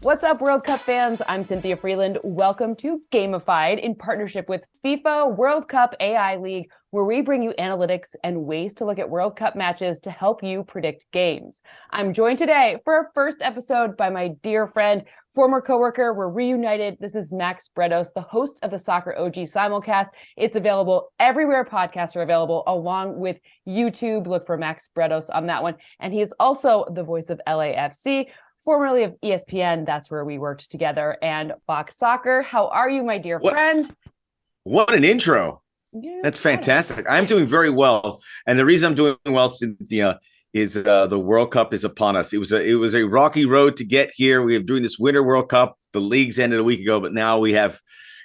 What's up, World Cup fans? I'm Cynthia Frelund. Welcome to GAMIFIED in partnership with FIFA World Cup AI League, where we bring you analytics and ways to look at World Cup matches to help you predict games. I'm joined today for our first episode by my dear friend, former coworker. We're reunited. This is Max Bretos, the host of the Soccer OG simulcast. It's available everywhere podcasts are available, along with YouTube. Look for Max Bretos on that one. And he is also the voice of LAFC, formerly of ESPN. That's where we worked together, and Fox Soccer. How are you, my dear friend? What an intro. Yeah, that's fantastic. I'm doing very well. And the reason I'm doing well, Cynthia, is the World Cup is upon us. It was a rocky road to get here. We are doing this Winter World Cup. The leagues ended a week ago, but now we have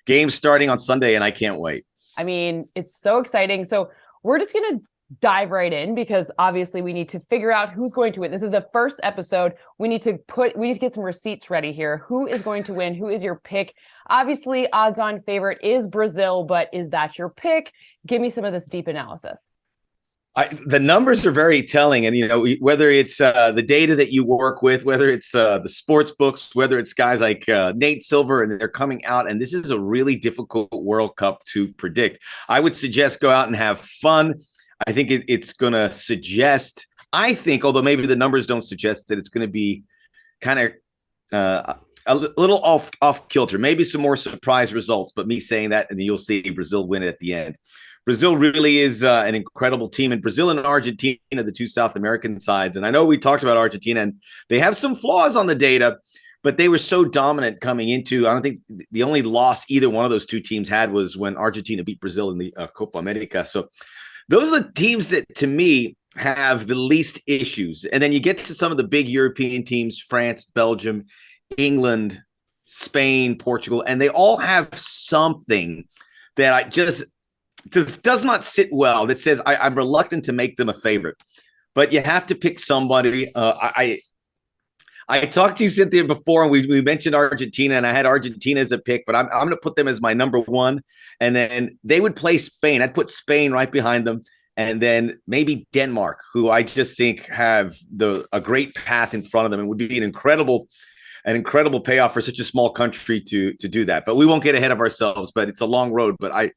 games starting on Sunday, and I can't wait. I mean, it's so exciting. So we're just going to dive right in, because obviously we need to figure out who's going to win. This is the first episode. We need to get some receipts ready here. Who is going to win? Who is your pick? Obviously, odds-on favorite is Brazil, but is that your pick? Give me some of this deep analysis. The numbers are very telling, and whether it's the data that you work with, whether it's the sports books, whether it's guys like Nate Silver, and they're coming out, and this is a really difficult World Cup to predict. I would suggest go out and have fun. I think it's going to suggest, although maybe the numbers don't suggest, that it's going to be kind of a little off kilter, maybe some more surprise results, but me saying that, and you'll see Brazil win it at the end. Brazil really is an incredible team, and Brazil and Argentina, the two South American sides. And I know we talked about Argentina, and they have some flaws on the data, but they were so dominant coming into. I don't think the only loss either one of those two teams had was when Argentina beat Brazil in the Copa America. So those are the teams that, to me, have the least issues. And then you get to some of the big European teams, France, Belgium, England, Spain, Portugal, and they all have something that I just does not sit well, that says I'm reluctant to make them a favorite. But you have to pick somebody. I talked to you, Cynthia, before, and we mentioned Argentina, and I had Argentina as a pick, but I'm going to put them as my number one. And then they would play Spain. I'd put Spain right behind them. And then maybe Denmark, who I just think have a great path in front of them, and would be an incredible payoff for such a small country to do that. But we won't get ahead of ourselves, but it's a long road. But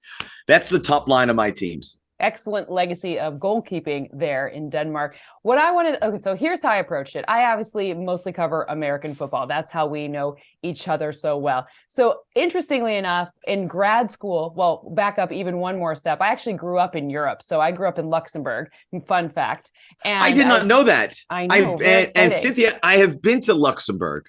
that's the top line of my teams. Excellent legacy of goalkeeping there in Denmark. So here's how I approached it. I obviously mostly cover American football. That's how we know each other so well. So interestingly enough, in grad school, well, back up even one more step, I actually grew up in Europe. So I grew up in Luxembourg. Fun fact. And I did not know that. I know. And Cynthia, I have been to Luxembourg.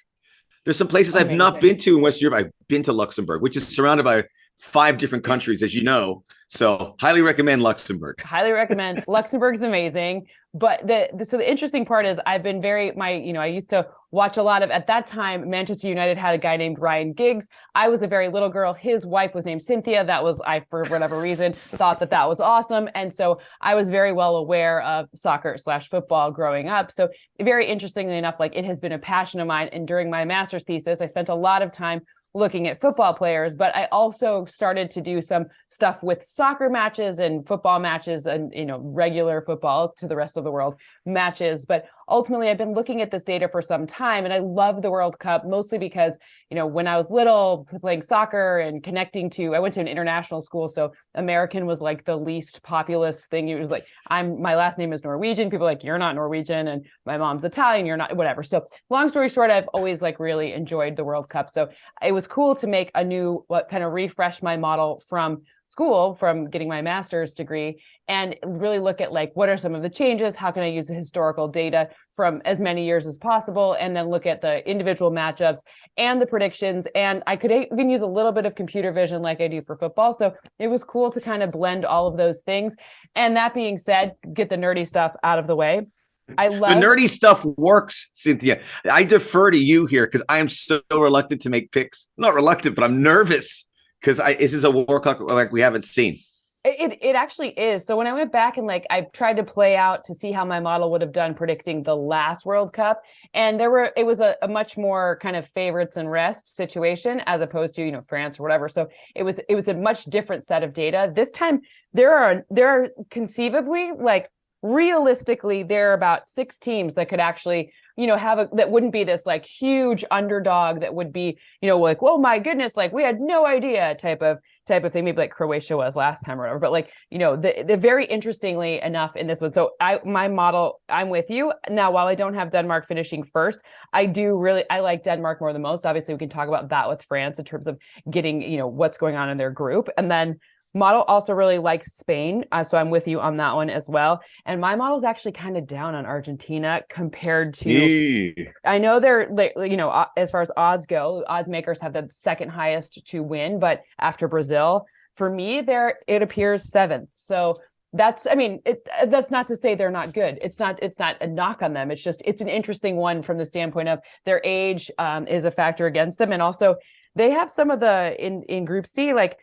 There's some places I've not been to in West Europe. I've been to Luxembourg, which is surrounded by 5 different countries, as you know. So highly recommend Luxembourg. Highly recommend. Luxembourg's amazing. But the interesting part is I've been I used to watch a lot of, at that time, Manchester United had a guy named Ryan Giggs. I was a very little girl. His wife was named Cynthia. I, for whatever reason, thought that was awesome. And so I was very well aware of soccer/football growing up. So very interestingly enough, it has been a passion of mine. And during my master's thesis, I spent a lot of time looking at football players, but I also started to do some stuff with soccer matches and football matches and, regular football to the rest of the world matches. But ultimately, I've been looking at this data for some time, and I love the World Cup mostly because, when I was little playing soccer and I went to an international school. So American was the least populous thing. It was my last name is Norwegian. People are like, you're not Norwegian. And my mom's Italian. You're not, whatever. So long story short, I've always really enjoyed the World Cup. So it was cool to make refresh my model from school, from getting my master's degree, and really look at what are some of the changes, how can I use the historical data from as many years as possible, and then look at the individual matchups and the predictions. And I could even use a little bit of computer vision like I do for football. So it was cool to kind of blend all of those things. And that being said, get the nerdy stuff out of the way. The nerdy stuff works, Cynthia. I defer to you here because I am so reluctant to make picks. I'm not reluctant, but I'm nervous because this is a World Cup like we haven't seen. It actually is. So when I went back and I tried to play out to see how my model would have done predicting the last World Cup, and it was a much more kind of favorites and rest situation as opposed to France or whatever. So it was a much different set of data. This time there are conceivably realistically, there are about 6 teams that could actually, that wouldn't be this like huge underdog that would be, like, oh my goodness, like we had no idea type of thing, maybe like Croatia was last time or whatever. But like, the very interestingly enough in this one. So my model, I'm with you. Now, while I don't have Denmark finishing first, I like Denmark more than most. Obviously, we can talk about that with France in terms of getting, what's going on in their group. And then model also really likes Spain. So I'm with you on that one as well. And my model is actually kind of down on Argentina compared to, I know they're, as far as odds go, odds makers have the second highest to win, but after Brazil, for me, it appears 7th. So that's not to say they're not good. It's not a knock on them. It's just, it's an interesting one from the standpoint of their age is a factor against them. And also they have some of in Group C, like,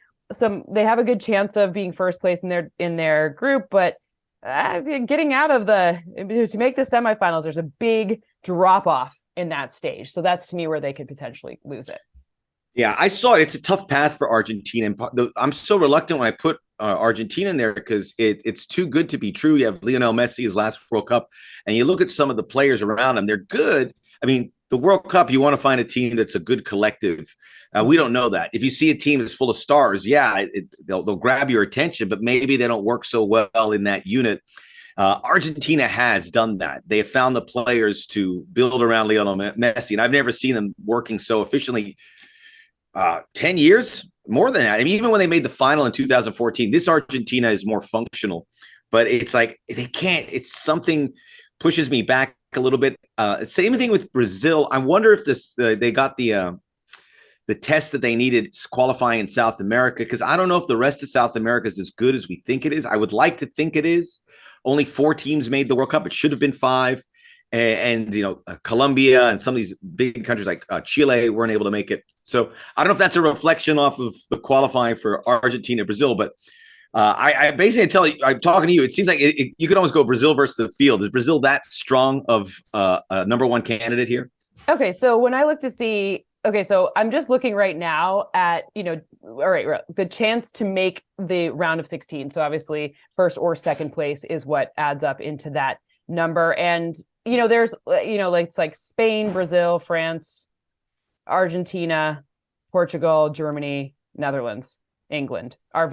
they have a good chance of being first place in their group, but getting out of to make the semifinals, there's a big drop off in that stage. So that's to me where they could potentially lose it. Yeah, I saw it. It's a tough path for Argentina. And I'm so reluctant when I put Argentina in there because it's too good to be true. You have Lionel Messi, his last World Cup, and you look at some of the players around him. They're good. I mean, the World Cup, you want to find a team that's a good collective. We don't know that. If you see a team that's full of stars, they'll grab your attention, but maybe they don't work so well in that unit. Argentina has done that. They have found the players to build around Lionel Messi, and I've never seen them working so efficiently. 10 years, more than that. I mean, even when they made the final in 2014, this Argentina is more functional, but it's like they can't. It's something pushes me back a little bit. Same thing with Brazil. I wonder if they got the test that they needed qualifying in South America, because I don't know if the rest of South America is as good as we think it is. I would like to think it is. Only 4 teams made the World Cup. It should have been 5. And Colombia and some of these big countries like Chile weren't able to make it. So I don't know if that's a reflection off of the qualifying for Argentina, Brazil, but I basically I'm talking to you. It seems like you could almost go Brazil versus the field. Is Brazil that strong of a number 1 candidate here? Okay, so when I look to see, so I'm just looking right now at, all right, the chance to make the round of 16. So obviously first or second place is what adds up into that number. And, there's, it's like Spain, Brazil, France, Argentina, Portugal, Germany, Netherlands, England are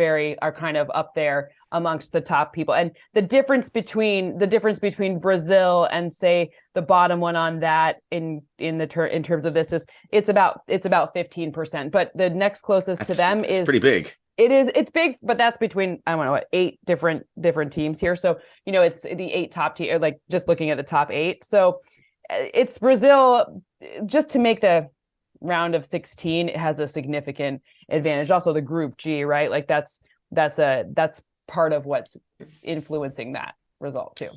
kind of up there amongst the top people. And the difference between Brazil and say the bottom one on that in terms of this is it's about 15%, but the next closest to them is pretty big. It's big, but that's between, I don't know, 8 different teams here. So, it's the 8 top tier, like just looking at the top 8. So it's Brazil just to make the round of 16. It has a significant advantage. Also the Group G, right? Like that's part of what's influencing that result too.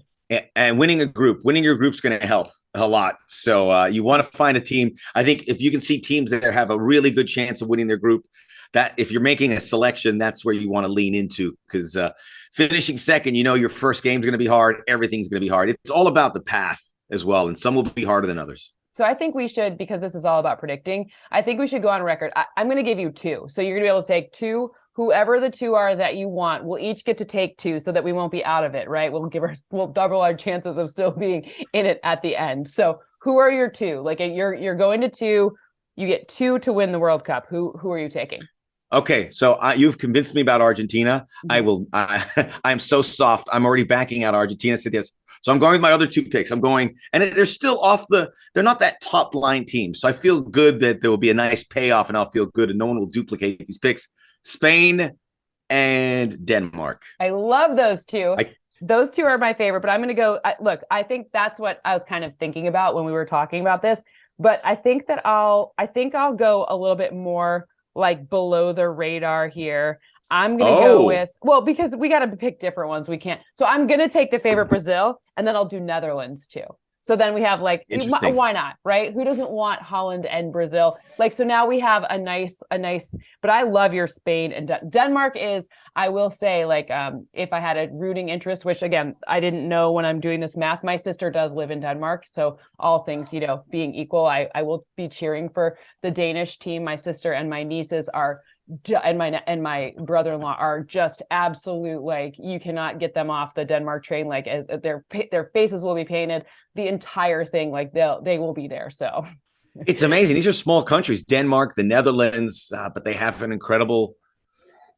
And winning your group's going to help a lot. So you want to find a team. I think if you can see teams that have a really good chance of winning their group, that if you're making a selection, that's where you want to lean into, because finishing second, your first game's going to be hard. Everything's going to be hard. It's all about the path as well. And some will be harder than others. So I think we should, because this is all about predicting, I think we should go on record. I'm going to give you 2. So you're going to be able to take 2. Whoever the 2 are that you want, we'll each get to take 2 so that we won't be out of it, right? We'll double our chances of still being in it at the end. So who are your 2? Like you're going to 2, you get 2 to win the World Cup. Who are you taking? Okay, so you've convinced me about Argentina. I'm so soft. I'm already backing out Argentina. So I'm going with my other 2 picks. And they're still they're not that top line team. So I feel good that there will be a nice payoff and I'll feel good and no one will duplicate these picks. Spain and Denmark. I love those 2. Those 2 are my favorite, but I'm going to go. I think that's what I was kind of thinking about when we were talking about this. But I think I'll go a little bit more like below the radar here. I'm going to go with, because we got to pick different ones. We can't. So I'm going to take the favorite Brazil, and then I'll do Netherlands too. So then we have like, why not, right? Who doesn't want Holland and Brazil? Like, so now we have a nice, but I love your Spain and Denmark is, I will say, like, if I had a rooting interest, which again, I didn't know when I'm doing this math, my sister does live in Denmark. So all things, being equal, I will be cheering for the Danish team. My sister and my nieces are and my brother-in-law are just absolute, like, you cannot get them off the Denmark train. Like, as their faces will be painted, the entire thing, like they will be there. So it's amazing. These are small countries, Denmark, the Netherlands, but they have an incredible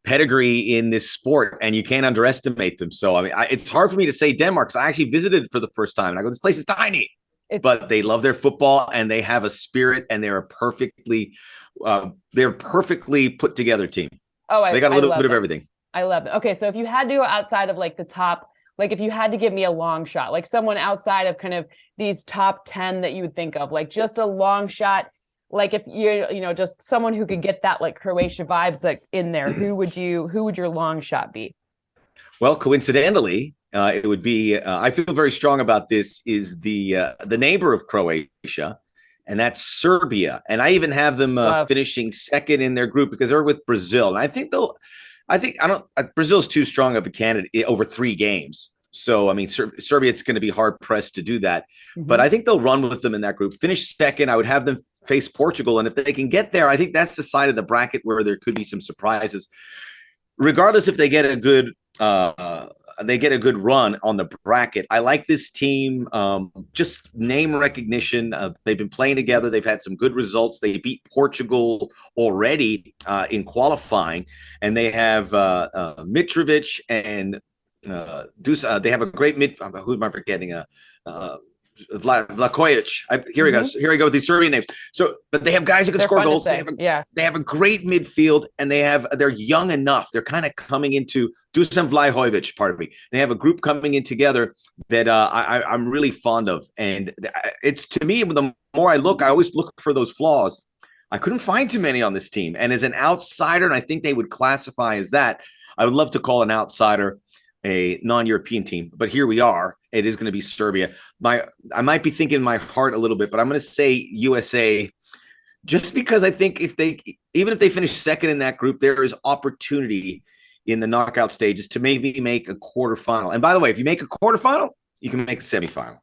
pedigree in this sport, and you can't underestimate them. So, I mean, it's hard for me to say Denmark, because I actually visited for the first time, and I go, this place is tiny, but they love their football, and they have a spirit, and they're perfectly put together team. Oh, they got a little bit of everything. I love it. Okay, so if you had to go outside of like the top, like if you had to give me a long shot, like someone outside of kind of these top 10 that you would think of, like just a long shot, like if you're, just someone who could get that like Croatia vibes like in there, who would your long shot be? Well, coincidentally, it would be, I feel very strong about this, is the neighbor of Croatia, and that's Serbia. And I even have them finishing second in their group, because they're with Brazil. And Brazil's too strong of a candidate over 3 games. So, I mean, Serbia, it's going to be hard pressed to do that. Mm-hmm. But I think they'll run with them in that group. Finish second. I would have them face Portugal. And if they can get there, I think that's the side of the bracket where there could be some surprises. Regardless if they get a good run on the bracket. I like this team. Just name recognition. They've been playing together. They've had some good results. They beat Portugal already in qualifying, and they have Mitrovic and Dusa. They have a great mid. Who am I forgetting? Vlakovic. Here we go. Here we go with these Serbian names. So, but they have guys who can score goals. They have a great midfield, and they're young enough. They're kind of coming into Dusan Vlahovic. Pardon me. They have a group coming in together that I'm really fond of, and it's, to me, the more I look, I always look for those flaws. I couldn't find too many on this team, and as an outsider, and I think they would classify as that, I would love to call an outsider a non-European team, but here we are. It is going to be Serbia. I might be thinking in my heart a little bit, but I'm going to say USA, just because I think even if they finish second in that group, there is opportunity in the knockout stages to maybe make a quarterfinal. And by the way, if you make a quarterfinal, you can make a semifinal.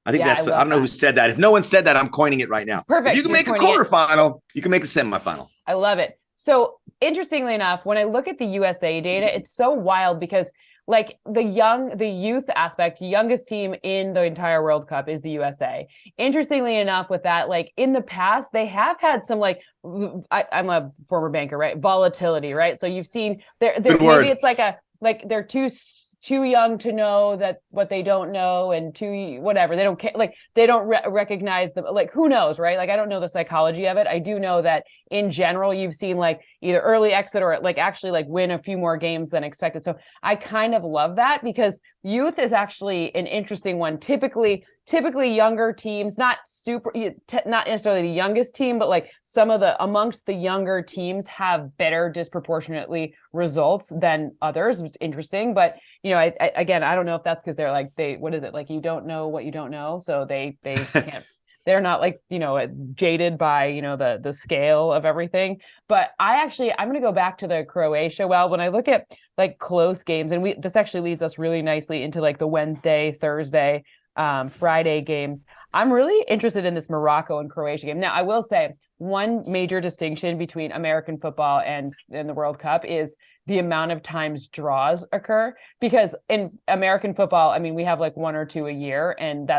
I think I don't know who said that. If no one said that, I'm coining it right now. Perfect. If you can make a quarterfinal, you can make a semifinal. I love it. So interestingly enough, when I look at the USA data, it's so wild because like the youth aspect, youngest team in the entire World Cup is the USA. Interestingly enough, with that, like in the past, they have had some I'm a former banker, right? Volatility, right? So you've seen maybe it's like they're too young to know that what they don't know, and too whatever, they don't care, like they don't recognize the, like, who knows, right? Like I don't know the psychology of it. I do know that in general you've seen like either early exit or like actually like win a few more games than expected. So I kind of love that, because youth is actually an interesting one. Typically younger teams, not necessarily the youngest team, but like amongst the younger teams have better disproportionately results than others. It's interesting, but I don't know if that's because they're like, what is it? Like, you don't know what you don't know. So they can't, they're not like, jaded by, the scale of everything. But I'm going to go back to the Croatia. Well, when I look at like close games, and this actually leads us really nicely into like the Wednesday, Thursday, Friday games. I'm really interested in this Morocco and Croatia game. Now, I will say one major distinction between American football and the World Cup is the amount of times draws occur, because in American football, I mean, we have like 1 or 2 a year, and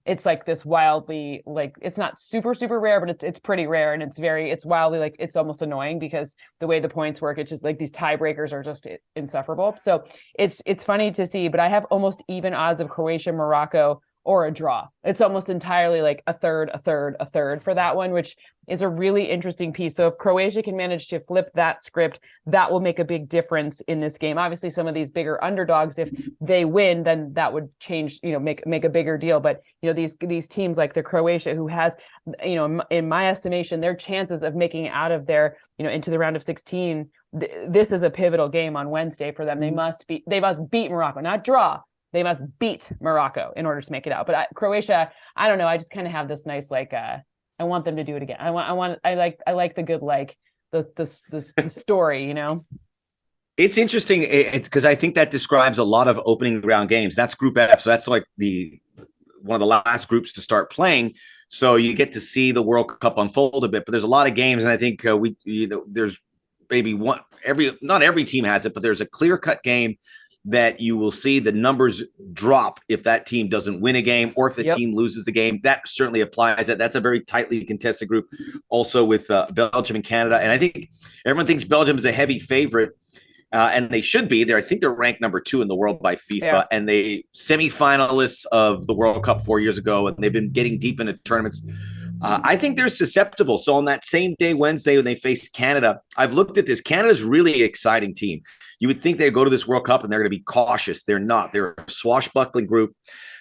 it's like this wildly, like, it's not super, super rare, but it's pretty rare. And it's wildly, like, it's almost annoying because the way the points work, it's just like these tiebreakers are just insufferable. So it's funny to see, but I have almost even odds of Croatia, Morocco, or a draw. It's almost entirely like a third for that one, which is a really interesting piece. So if Croatia can manage to flip that script, that will make a big difference in this game. Obviously, some of these bigger underdogs, if they win, then that would change, make a bigger deal. But, these teams like the Croatia, who has, in my estimation, their chances of making it out of their, into the round of 16, this is a pivotal game on Wednesday for them. They must beat Morocco, not draw. They must beat Morocco in order to make it out. But Croatia, I don't know. I just kind of have this nice, like, I want them to do it again. I like the good, like the story, It's interesting because I think that describes a lot of opening round games. That's Group F. So that's like one of the last groups to start playing. So you get to see the World Cup unfold a bit, but there's a lot of games. And I think there's maybe not every team has it, but there's a clear-cut game that you will see the numbers drop if that team doesn't win a game or if the team loses the game. That certainly applies. That's a very tightly contested group also with Belgium and Canada. And I think everyone thinks Belgium is a heavy favorite, and they should be. I think they're ranked number 2 in the world by FIFA, and they semifinalists of the World Cup 4 years ago, and they've been getting deep into tournaments. I think they're susceptible. So on that same day, Wednesday, when they face Canada, I've looked at this. Canada's really an exciting team. You would think they go to this World Cup and they're going to be cautious. They're not. They're a swashbuckling group.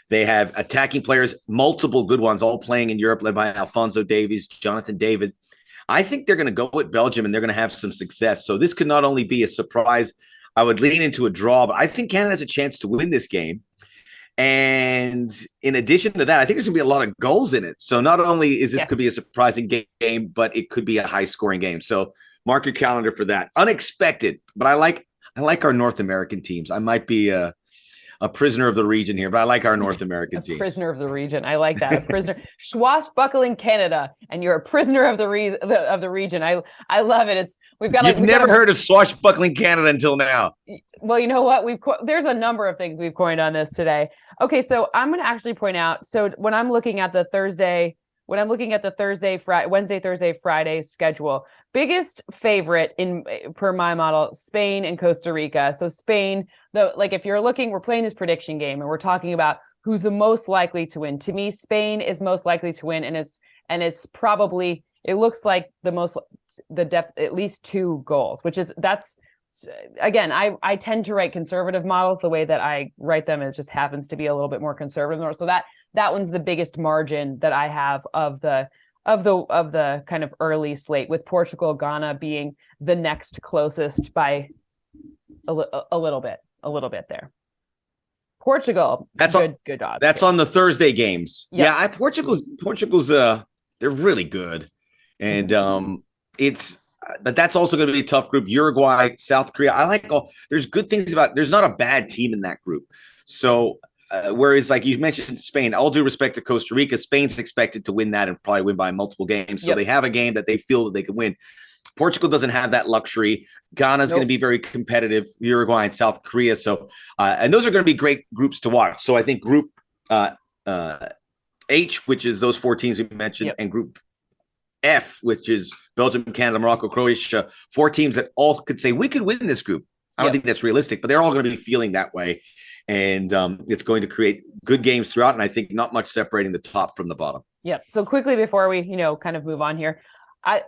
They have attacking players, multiple good ones, all playing in Europe, led by Alphonso Davies, Jonathan David. I think they're going to go with Belgium and they're going to have some success. So this could not only be a surprise. I would lean into a draw, but I think Canada has a chance to win this game. And in addition to that, I think there's going to be a lot of goals in it. So not only is this could be a surprising game, but it could be a high-scoring game. So mark your calendar for that. Unexpected, but I like our North American teams. I might be a prisoner of the region here, but I like our North American teams. Prisoner of the region. I like that. A prisoner, swashbuckling Canada, and you're a prisoner of the region. I love it. You've never heard of swashbuckling Canada until now. Well, you know what? There's a number of things we've coined on this today. Okay, so I'm going to actually point out. So when I'm looking at the Wednesday, Thursday, Friday schedule, biggest favorite per my model, Spain and Costa Rica. So Spain, if you're looking, we're playing this prediction game and we're talking about who's the most likely to win. To me, Spain is most likely to win, and it's probably, it looks like at least 2 goals, that's again, I tend to write conservative models. The way that I write them, it just happens to be a little bit more conservative. So that one's the biggest margin that I have of the kind of early slate, with Portugal, Ghana being the next closest by a little bit there. Portugal, good odds. That's on the Thursday games. Yep. Yeah, Portugal's they're really good, and but that's also going to be a tough group. Uruguay, South Korea. There's good things there's not a bad team in that group. So whereas, like you mentioned, Spain, all due respect to Costa Rica, Spain's expected to win that and probably win by multiple games. So they have a game that they feel that they can win. Portugal doesn't have that luxury. Ghana's going to be very competitive, Uruguay and South Korea. So, and those are going to be great groups to watch. So I think Group H, which is those 4 teams we mentioned, and Group F, which is Belgium, Canada, Morocco, Croatia, 4 teams that all could say, we could win this group. I don't think that's realistic, but they're all going to be feeling that way. And it's going to create good games throughout. And I think not much separating the top from the bottom. Yeah. So quickly before we, kind of move on here,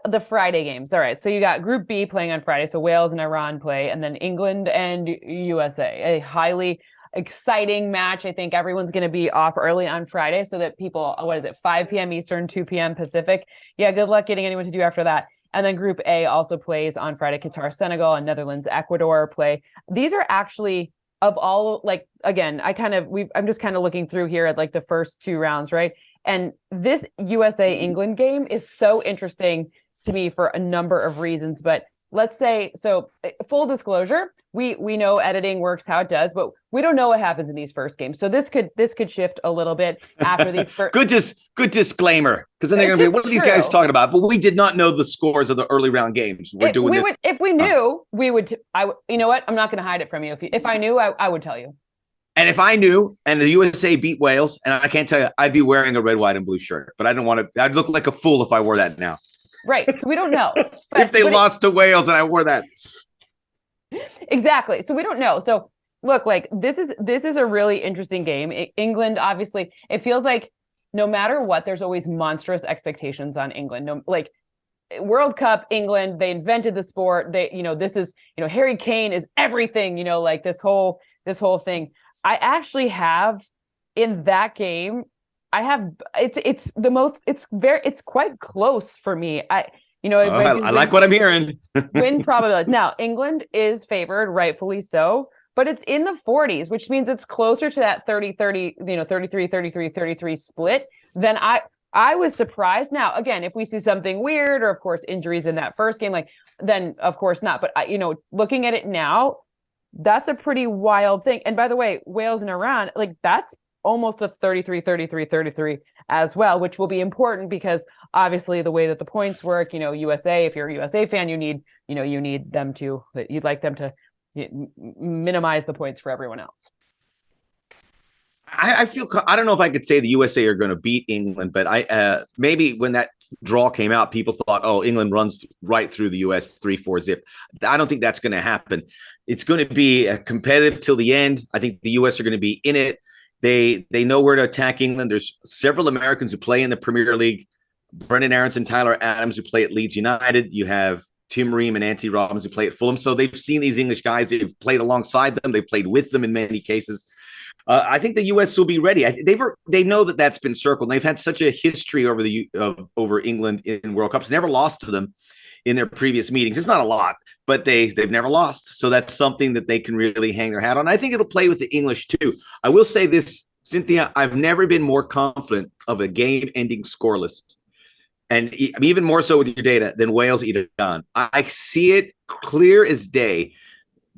the Friday games. All right. So you got Group B playing on Friday. So Wales and Iran play, and then England and USA, a highly exciting match. I think everyone's going to be off early on Friday so that people, 5 p.m. Eastern, 2 p.m. Pacific. Yeah. Good luck getting anyone to do after that. And then Group A also plays on Friday. Qatar, Senegal, and Netherlands, Ecuador play. These are actually, of all, again, I'm just kind of looking through here at the first 2 rounds, right? And this USA England game is so interesting to me for a number of reasons. But let's say, so full disclosure, we know editing works how it does, but we don't know what happens in these first games. So this could shift a little bit after these first. Good disclaimer, because then they're going to be, what are these guys talking about? But we did not know the scores of the early round games. If we knew, we would. You know what? I'm not going to hide it from you. If I knew, I would tell you. And if I knew, and the USA beat Wales, and I can't tell you, I'd be wearing a red, white, and blue shirt. But I don't want to. I'd look like a fool if I wore that now. Right. So we don't know. If they lost to Wales and I wore that. Exactly. So we don't know. So look, this is a really interesting game. England, obviously, it feels like no matter what, there's always monstrous expectations on England. World Cup, England, they invented the sport. This is, Harry Kane is everything, this whole thing. I actually have in that game, it's quite close for me. I like what I'm hearing. Win probability. Now, England is favored, rightfully so, but it's in the 40s, which means it's closer to that 30-30, 33-33-33 split than I was surprised. Now, again, if we see something weird or, of course, injuries in that first game, then, of course, not. But, looking at it now, that's a pretty wild thing. And by the way, Wales and Iran, that's almost a 33 as well, which will be important because obviously the way that the points work, USA, if you're a USA fan, you'd like them to minimize the points for everyone else. I don't know if I could say the USA are going to beat England, but maybe when that draw came out, people thought, oh, England runs right through the US 3-4 zip. I don't think that's going to happen. It's going to be competitive till the end. I think the US are going to be in it. They know where to attack England. There's several Americans who play in the Premier League. Brendan Aronson, Tyler Adams, who play at Leeds United. You have Tim Ream and Anthony Robbins, who play at Fulham. So they've seen these English guys. They've played alongside them. They've played with them in many cases. I think the U.S. will be ready. They know that that's been circled. They've had such a history over England in World Cups. Never lost to them in their previous meetings. It's not a lot, but they've never lost. So that's something that they can really hang their hat on. I think it'll play with the English too. I will say this, Cynthia, I've never been more confident of a game ending scoreless, and even more so with your data, than Wales-Iran. I see it clear as day.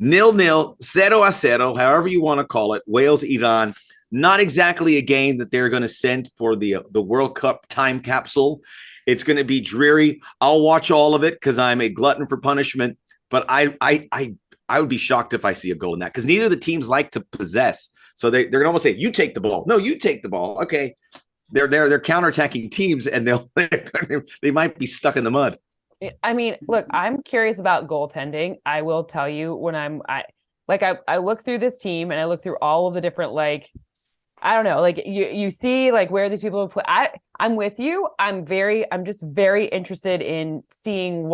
0-0, 0-0, however you want to call it, Wales-Iran. Not exactly a game that they're going to send for the World Cup time capsule. It's going to be dreary. I'll watch all of it because I'm a glutton for punishment. But I would be shocked if I see a goal in that, because neither of the teams like to possess. So they're going to almost say, "You take the ball." No, you take the ball. Okay, they're counterattacking teams, and they might be stuck in the mud. I mean, look, I'm curious about goaltending. I will tell you, when I look through this team and I look through all of the different, I don't know, you see where these people play. I'm with you. I'm just very interested in seeing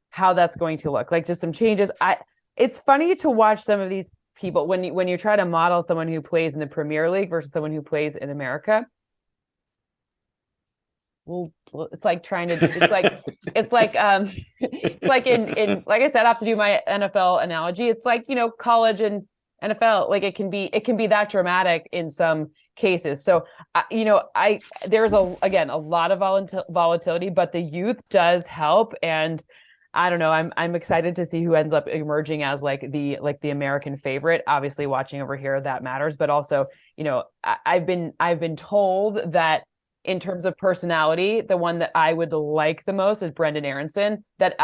how that's going to look like, just some changes. It's funny to watch some of these people when you try to model someone who plays in the Premier League versus someone who plays in America. Well, it's like it's like in like I said, I have to do my NFL analogy. It's like, college and NFL, it can be that dramatic in some cases. So, there's a lot of volatility, but the youth does help. And I don't know, I'm excited to see who ends up emerging as the American favorite. Obviously watching over here, that matters, but also, I've been told that in terms of personality, the one that I would like the most is Brendan Aronson. That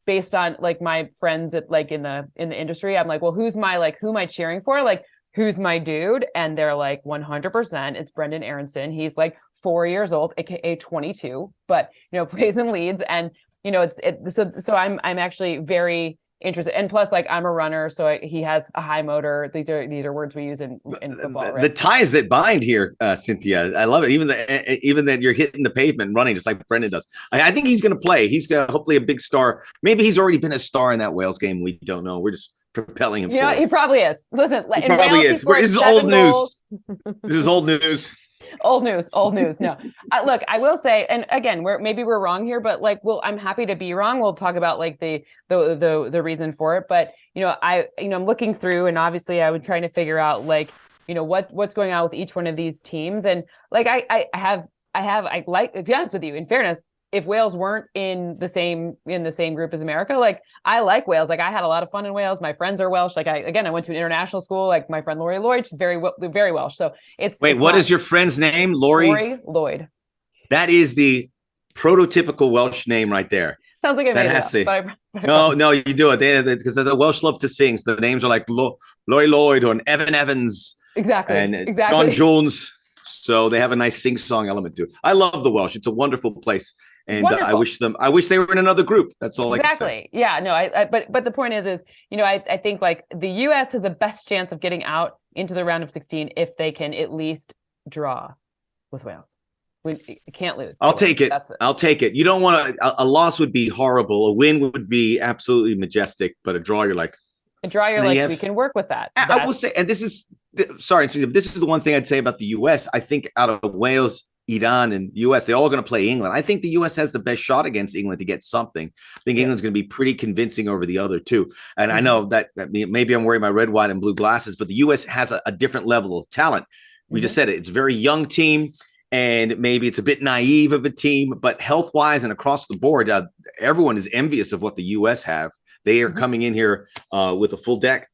based on my friends at in the industry, I'm like, well, who am I cheering for? Who's my dude? And they're like, 100%, it's Brendan Aronson. He's 4 years old, aka 22, but plays in Leeds, and so I'm actually very interested. And plus, I'm a runner, so he has a high motor. These are words we use in football. Right? The ties that bind here, Cynthia, I love it. Even that you're hitting the pavement and running just like Brendan does. I think he's going to play. He's got hopefully a big star. Maybe he's already been a star in that Wales game. We don't know. We're just propelling him. He probably is. Listen, he probably is. This is old news. This is old news. Old news. No, look, I will say, and again, we're wrong here, but I'm happy to be wrong. We'll talk about the reason for it. But I'm looking through, and obviously I was trying to figure out what's going on with each one of these teams, and to be honest with you, in fairness, if Wales weren't in the same group as America, I like Wales. I had a lot of fun in Wales. My friends are Welsh. I went to an international school. My friend Lori Lloyd, she's very Welsh. So what is your friend's name? Lori Lloyd. That is the prototypical Welsh name right there. Sounds like No, you do it. Because the Welsh love to sing. So the names are like Lori Lloyd or Evan Evans. Exactly. And John Jones. So they have a nice sing-song element to it. I love the Welsh. It's a wonderful place. And I wish they were in another group. That's all I can say. Yeah, no, but the point is, I think the U.S. has the best chance of getting out into the round of 16 if they can at least draw with Wales. We can't lose. I'll take it. I'll take it. You don't want a loss would be horrible. A win would be absolutely majestic, but a draw, we can work with that. I will say, and this is the one thing I'd say about the U.S. I think out of Wales, Iran, and U.S., they're all going to play England. I think the U.S. has the best shot against England to get something. I think England's going to be pretty convincing over the other two. And I know that maybe I'm wearing my red, white, and blue glasses, but the U.S. has a different level of talent. We just said it. It's a very young team, and maybe it's a bit naive of a team, but health-wise and across the board, everyone is envious of what the U.S. have. They are coming in here with a full deck.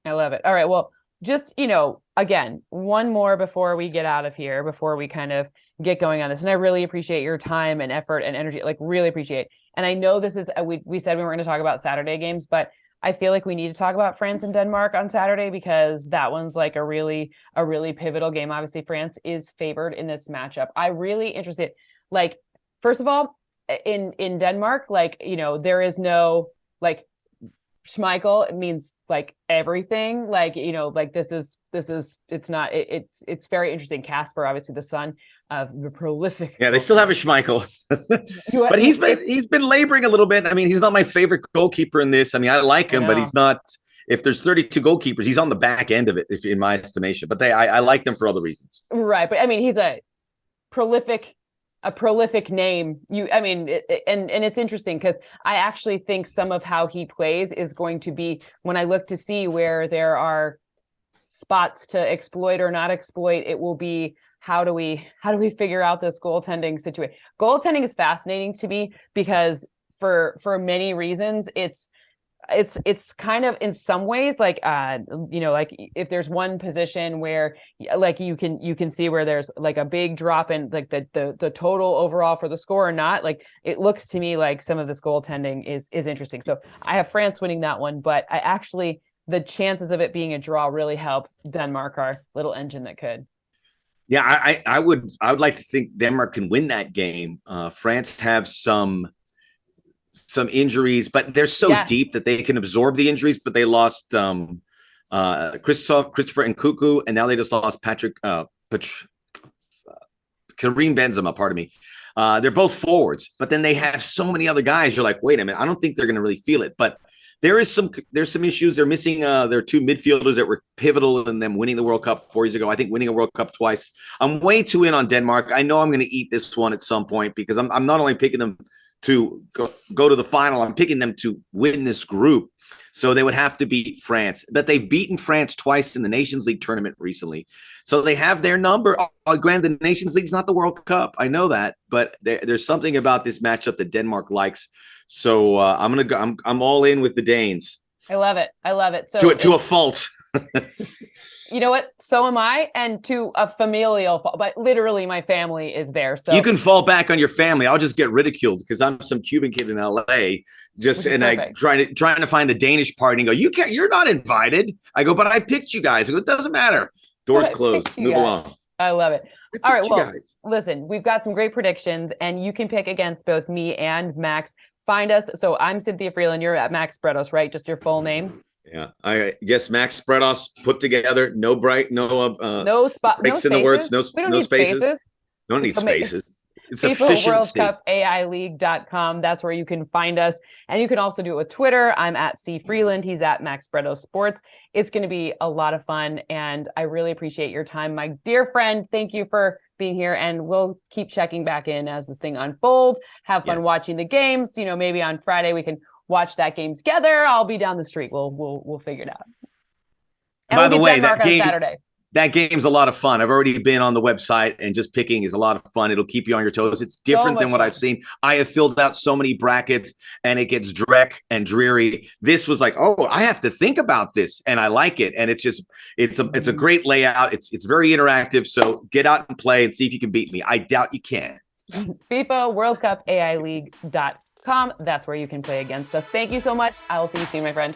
I love it. All right. Well, just, again, one more before we get out of here, before we kind of get going on this. And I really appreciate your time and effort and energy, like really appreciate. And I know this is, we said we were going to talk about Saturday games, but I feel like we need to talk about France and Denmark on Saturday, because that one's like a really pivotal game. Obviously, France is favored in this matchup. I'm really interested, like, first of all, in Denmark, like, you know, there is no, like, Schmeichel, it means like everything, like, you know, like this is it's very interesting. Casper, obviously the son of the prolific. Yeah, they still have a Schmeichel, but he's been laboring a little bit. I mean, he's not my favorite goalkeeper in this. I mean, I like him, but he's not. If there's 32 goalkeepers, he's on the back end of it, if in my estimation. But I like them for other reasons. Right, but I mean, he's a prolific name. And it's interesting because I actually think some of how he plays is going to be, when I look to see where there are spots to exploit or not exploit, it will be, how do we figure out this goaltending situation? Goaltending is fascinating to me because for many reasons, it's kind of, in some ways, like, you know, like if there's one position where like you can see where there's like a big drop in like the total overall for the score or not, like it looks to me like some of this goaltending is interesting. So I have France winning that one, but the chances of it being a draw really help Denmark, our little engine that could. Yeah, I would like to think Denmark can win that game. France have some injuries, but they're so deep that they can absorb the injuries. But they lost Christopher and Cuckoo, and now they just lost Karim Benzema. Pardon me. They're both forwards, but then they have so many other guys. You're like, wait a minute, I don't think they're going to really feel it. But there's some issues. They're missing their two midfielders that were pivotal in them winning the World Cup 4 years ago. I think winning a World Cup twice. I'm way too in on Denmark. I know I'm going to eat this one at some point because I'm not only picking them to go to the final, I'm picking them to win this group. So they would have to beat France. But they've beaten France twice in the Nations League tournament recently. So they have their number. Granted, the Nations League's not the World Cup. I know that. But there's something about this matchup that Denmark likes. So I'm all in with the Danes. I love it. So to a fault. You know what? So am I, and to a familial fault. But literally, my family is there. So you can fall back on your family. I'll just get ridiculed because I'm some Cuban kid in LA. I trying to find the Danish party and go, you're not invited. I go, but I picked you guys. I go, it doesn't matter. Doors closed. Move along. I love it. All right. Well, listen, we've got some great predictions, and you can pick against both me and Max. Find us. So I'm Cynthia Frelund. You're at Max Bretos, right? Just your full name. Yeah, Max Bretos put together. No breaks in the words. No spaces. Don't need spaces. It's FIFA efficiency. World Cup AILeague.com. That's where you can find us. And you can also do it with Twitter. I'm at C Frelund. He's at Max Bretos Sports. It's going to be a lot of fun. And I really appreciate your time, my dear friend. Thank you for being here. And we'll keep checking back in as this thing unfolds. Have fun watching the games. You know, maybe on Friday we can watch that game together. I'll be down the street. We'll figure it out. And by the way, Saturday. That game's a lot of fun. I've already been on the website, and just picking is a lot of fun. It'll keep you on your toes. It's different than what I've seen. I have filled out so many brackets, and it gets dreck and dreary. This was like, oh, I have to think about this, and I like it. And it's a great layout. It's very interactive. So get out and play and see if you can beat me. I doubt you can. FIFA World Cup AILeague.com. That's where you can play against us. Thank you so much. I will see you soon, my friend.